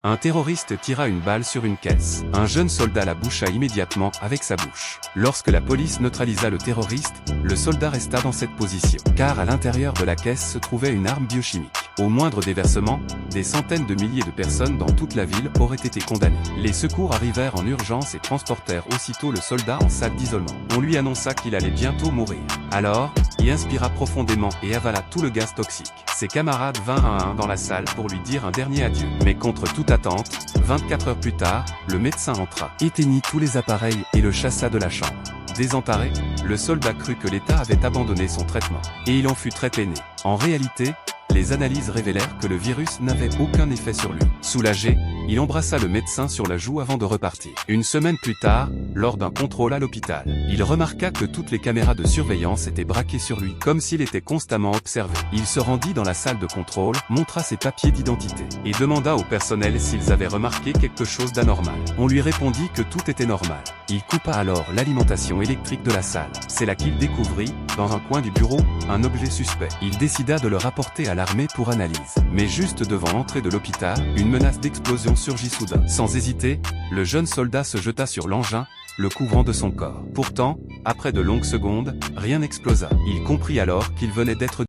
Un terroriste tira une balle sur une caisse. Un jeune soldat la boucha immédiatement avec sa bouche. Lorsque la police neutralisa le terroriste, le soldat resta dans cette position, car à l'intérieur de la caisse se trouvait une arme biochimique. Au moindre déversement, des centaines de milliers de personnes dans toute la ville auraient été condamnées. Les secours arrivèrent en urgence et transportèrent aussitôt le soldat en salle d'isolement. On lui annonça qu'il allait bientôt mourir. Alors, il inspira profondément et avala tout le gaz toxique. Ses camarades vinrent un à un dans la salle pour lui dire un dernier adieu. Mais contre toute attente, 24 heures plus tard, le médecin entra, éteignit tous les appareils et le chassa de la chambre. Désemparé, le soldat crut que l'État avait abandonné son traitement. Et il en fut très peiné. En réalité, les analyses révélèrent que le virus n'avait aucun effet sur lui. Soulagé, il embrassa le médecin sur la joue avant de repartir. Une semaine plus tard, lors d'un contrôle à l'hôpital, il remarqua que toutes les caméras de surveillance étaient braquées sur lui, comme s'il était constamment observé. Il se rendit dans la salle de contrôle, montra ses papiers d'identité, et demanda au personnel s'ils avaient remarqué quelque chose d'anormal. On lui répondit que tout était normal. Il coupa alors l'alimentation électrique de la salle. C'est là qu'il découvrit, dans un coin du bureau, un objet suspect. Il décida de le rapporter à l'armée pour analyse. Mais juste devant l'entrée de l'hôpital, une menace d'explosion surgit soudain. Sans hésiter, le jeune soldat se jeta sur l'engin, le couvrant de son corps. Pourtant, après de longues secondes, rien n'explosa. Il comprit alors qu'il venait d'être